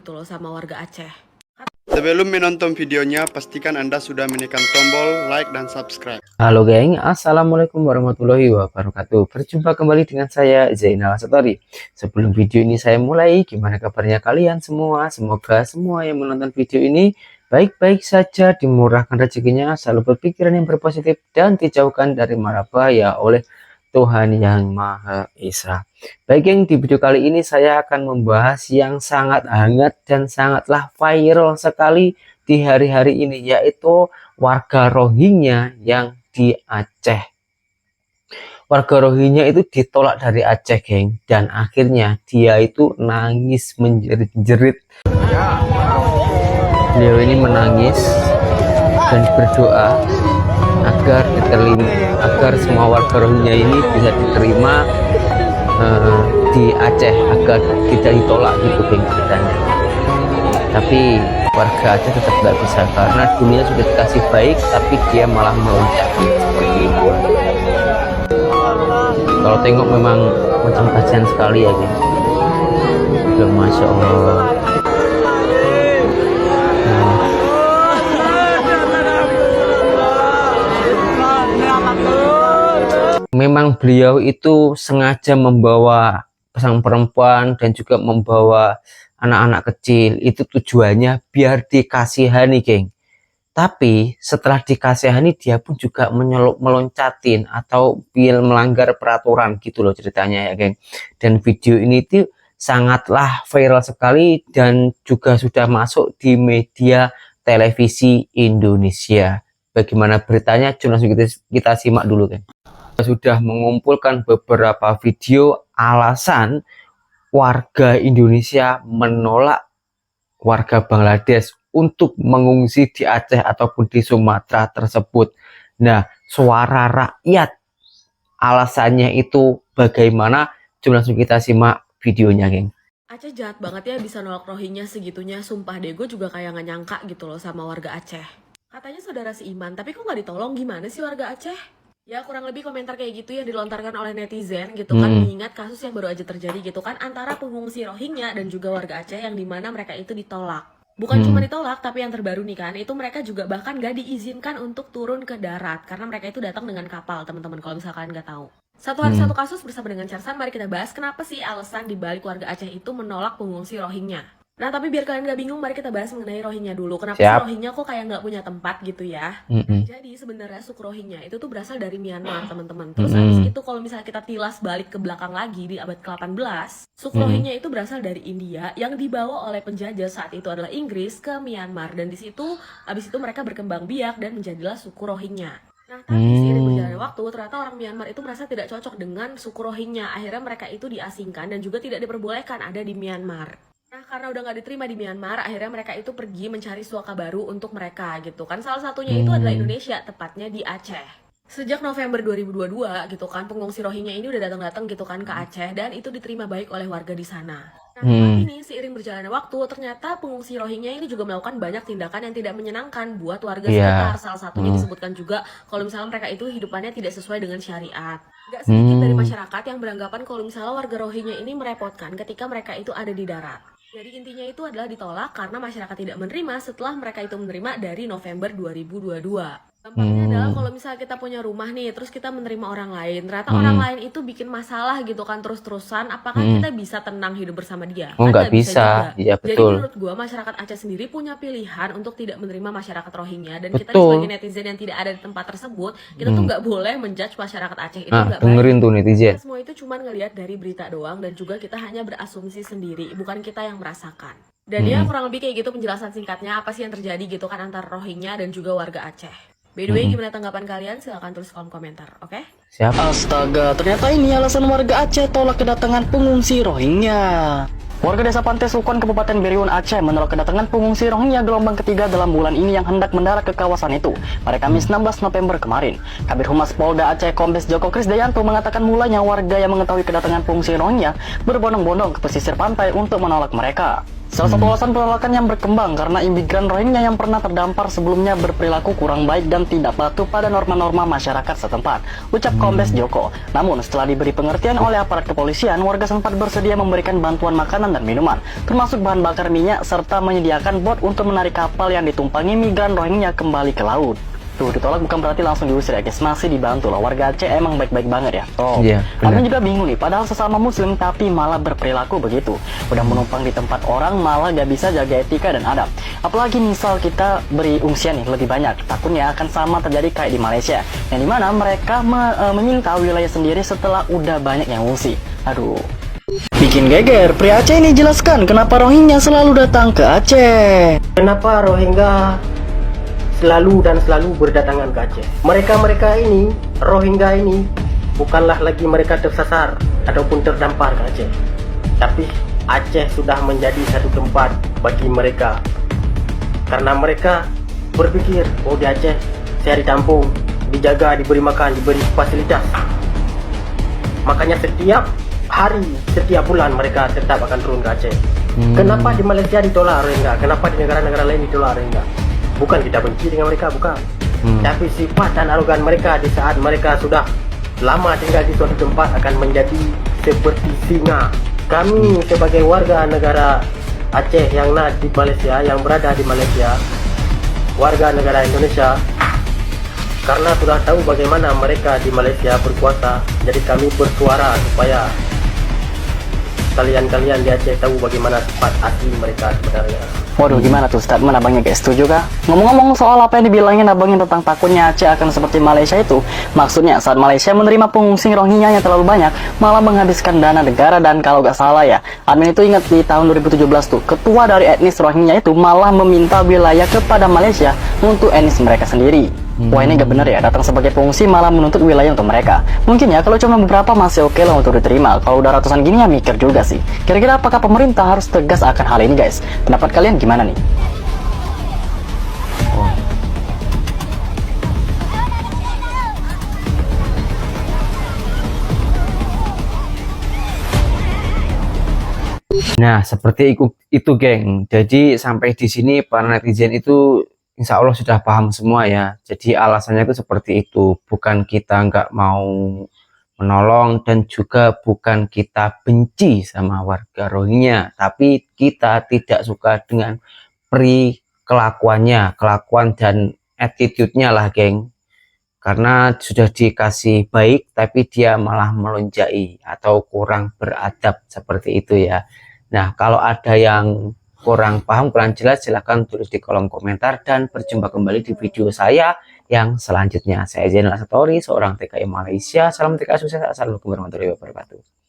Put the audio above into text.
gitu loh sama warga Aceh. Sebelum menonton videonya, pastikan Anda sudah menekan tombol like dan subscribe. Halo geng, assalamualaikum warahmatullahi wabarakatuh. Berjumpa kembali dengan saya Zainal Satori. Sebelum video ini saya mulai, gimana kabarnya kalian semua? Semoga semua yang menonton video ini baik-baik saja, dimurahkan rezekinya, selalu berpikiran yang berpositif dan dijauhkan dari mara bahaya oleh Tuhan Yang Maha Esa. Baik geng, di video kali ini saya akan membahas yang sangat hangat dan sangatlah viral sekali di hari-hari ini, yaitu warga Rohingya yang di Aceh. Warga Rohingya itu ditolak dari Aceh geng, dan akhirnya dia itu nangis menjerit-jerit. Beliau ini menangis dan berdoa agar semua warga Rohingya ini bisa diterima di Aceh, agar tidak ditolak gitu geng ceritanya. Tapi warga Aceh tetap nggak bisa karena dunia sudah dikasih baik, tapi dia malah melonjak seperti itu. Kalau tengok memang macam kasihan sekali ya geng. Masya Allah. Memang beliau itu sengaja membawa sang perempuan dan juga membawa anak-anak kecil, itu tujuannya biar dikasihani geng. Tapi setelah dikasihani dia pun juga meloncatin atau biar melanggar peraturan gitu loh ceritanya ya geng. Dan video ini tuh sangatlah viral sekali dan juga sudah masuk di media televisi Indonesia. Bagaimana beritanya? Langsung kita simak dulu geng. Sudah mengumpulkan beberapa video alasan warga Indonesia menolak warga Bangladesh untuk mengungsi di Aceh ataupun di Sumatera tersebut. Nah, suara rakyat alasannya itu bagaimana? Coba langsung kita simak videonya, geng. Aceh jahat banget ya bisa nolak Rohingya segitunya, sumpah deh gue juga kayak gak nyangka gitu loh sama warga Aceh. Katanya saudara seiman, tapi kok gak ditolong, gimana sih warga Aceh? Ya kurang lebih komentar kayak gitu yang dilontarkan oleh netizen gitu kan, mengingat kasus yang baru aja terjadi gitu kan antara pengungsi Rohingya dan juga warga Aceh yang dimana mereka itu ditolak. Bukan cuma ditolak, tapi yang terbaru nih kan, itu mereka juga bahkan gak diizinkan untuk turun ke darat karena mereka itu datang dengan kapal, teman-teman, kalau misalkan gak tahu. Satu hari satu kasus bersama dengan Charsan, mari kita bahas kenapa sih alasan dibalik warga Aceh itu menolak pengungsi Rohingya. Nah, tapi biar kalian gak bingung, mari kita bahas mengenai Rohingya dulu. Kenapa sih Rohingya kok kayak nggak punya tempat gitu ya? Jadi sebenarnya suku Rohingya itu tuh berasal dari Myanmar, teman-teman. Terus habis itu kalau misalnya kita tilas balik ke belakang lagi di abad ke-18, suku Rohingya itu berasal dari India yang dibawa oleh penjajah saat itu adalah Inggris ke Myanmar. Dan di situ, habis itu mereka berkembang biak dan menjadilah suku Rohingya. Nah, tapi seiring berjalannya waktu, ternyata orang Myanmar itu merasa tidak cocok dengan suku Rohingya. Akhirnya mereka itu diasingkan dan juga tidak diperbolehkan ada di Myanmar. Nah, karena udah gak diterima di Myanmar, akhirnya mereka itu pergi mencari suaka baru untuk mereka gitu kan. Salah satunya itu adalah Indonesia, tepatnya di Aceh. Sejak November 2022 gitu kan, pengungsi Rohingya ini udah datang-datang gitu kan ke Aceh dan itu diterima baik oleh warga di sana. Nah, tapi ini seiring berjalannya waktu, ternyata pengungsi Rohingya ini juga melakukan banyak tindakan yang tidak menyenangkan buat warga sekitar. Salah satunya disebutkan juga kalau misalnya mereka itu hidupannya tidak sesuai dengan syariat. Gak sedikit dari masyarakat yang beranggapan kalau misalnya warga Rohingya ini merepotkan ketika mereka itu ada di darat. Jadi intinya itu adalah ditolak karena masyarakat tidak menerima setelah mereka itu menerima dari November 2022. Gampangnya adalah kalau misalnya kita punya rumah nih, terus kita menerima orang lain, ternyata orang lain itu bikin masalah gitu kan terus-terusan, apakah kita bisa tenang hidup bersama dia? Oh, nggak bisa. Iya, betul. Jadi menurut gua masyarakat Aceh sendiri punya pilihan untuk tidak menerima masyarakat Rohingya, dan kita sebagai netizen yang tidak ada di tempat tersebut, kita tuh nggak boleh menjudge masyarakat Aceh itu nggak baik. Dengerin tuh netizen. Kita semua itu cuma ngelihat dari berita doang dan juga kita hanya berasumsi sendiri, bukan kita yang merasakan. Dan ya kurang lebih kayak gitu penjelasan singkatnya apa sih yang terjadi gitu kan antara Rohingya dan juga warga Aceh. By the way, gimana tanggapan kalian? Silahkan tulis kolom komentar, oke? Siap. Astaga, ternyata ini alasan warga Aceh tolak kedatangan pengungsi Rohingya. Warga desa Pantai Sukuan Kabupaten Beriun Aceh menolak kedatangan pengungsi Rohingya gelombang ketiga dalam bulan ini yang hendak mendarat ke kawasan itu pada Kamis 16 November kemarin. Kabid Humas Polda Aceh Kombes Joko Krisdayanto mengatakan mulanya warga yang mengetahui kedatangan pengungsi Rohingya berbondong-bondong ke pesisir pantai untuk menolak mereka. Salah satu alasan penolakan yang berkembang karena imigran Rohingya yang pernah terdampar sebelumnya berperilaku kurang baik dan tidak patuh pada norma-norma masyarakat setempat, ucap Kombes Joko. Namun setelah diberi pengertian oleh aparat kepolisian, warga sempat bersedia memberikan bantuan makanan dan minuman, termasuk bahan bakar minyak, serta menyediakan bot untuk menarik kapal yang ditumpangi migran Rohingya kembali ke laut. Tuh, ditolak bukan berarti langsung diusir ya guys, masih dibantu lah. Warga Aceh emang baik-baik banget ya. Oh, Iya, kami benar. juga bingung nih, padahal sesama muslim tapi malah berperilaku begitu. Udah menumpang di tempat orang malah gak bisa jaga etika dan adab. Apalagi misal kita beri ungsian nih lebih banyak, takutnya akan sama terjadi kayak di Malaysia, yang dimana mereka meminta wilayah sendiri setelah udah banyak yang ngungsi. Aduh. Bikin geger, pria Aceh ini jelaskan kenapa Rohingya selalu datang ke Aceh. Kenapa Rohingya selalu berdatangan ke Aceh? Mereka ini, Rohingya ini, bukanlah lagi mereka tersasar ataupun terdampar ke Aceh, tapi Aceh sudah menjadi satu tempat bagi mereka. Karena mereka berpikir, oh di Aceh saya ditampung, dijaga, diberi makan, diberi fasilitas. Makanya setiap hari, setiap bulan mereka tetap akan turun ke Aceh. Kenapa di Malaysia ditolak Rohingya? Kenapa di negara-negara lain ditolak Rohingya? Bukan kita benci dengan mereka, bukan. Tapi sifat dan arogan mereka di saat mereka sudah lama tinggal di suatu tempat akan menjadi seperti singa. Kami sebagai warga negara Aceh yang di Malaysia, yang berada di Malaysia, warga negara Indonesia, karena sudah tahu bagaimana mereka di Malaysia berkuasa, jadi kami bersuara supaya kalian di Aceh tahu bagaimana sifat asli mereka sebenarnya. Waduh, gimana tuh statement abangnya guys, setuju kah? Ngomong-ngomong soal apa yang dibilangin abangnya tentang takutnya Aceh akan seperti Malaysia itu, maksudnya saat Malaysia menerima pengungsi Rohingya yang terlalu banyak, malah menghabiskan dana negara. Dan kalau gak salah ya, admin itu ingat di tahun 2017 tuh, ketua dari etnis Rohingya itu malah meminta wilayah kepada Malaysia untuk etnis mereka sendiri. Wah, ini gak bener ya, datang sebagai pengungsi malah menuntut wilayah untuk mereka. Mungkin ya kalau cuma beberapa masih oke lah untuk diterima, kalau udah ratusan gini ya mikir juga sih. Kira-kira apakah pemerintah harus tegas akan hal ini guys? Pendapat kalian gimana nih? Nah, seperti itu, geng. Jadi sampai di sini para netizen itu insya Allah sudah paham semua ya. Jadi alasannya itu seperti itu. Bukan kita nggak mau menolong dan juga bukan kita benci sama warga Rohingya, tapi kita tidak suka dengan kelakuannya, kelakuan dan attitude-nya lah, geng. Karena sudah dikasih baik tapi dia malah melonjai atau kurang beradab seperti itu ya. Nah, kalau ada yang kurang paham, kurang jelas, silahkan tulis di kolom komentar dan berjumpa kembali di video saya yang selanjutnya. Saya Zainal Satori, seorang TKI Malaysia. Salam TKI sukses. Assalamualaikum warahmatullahi wabarakatuh.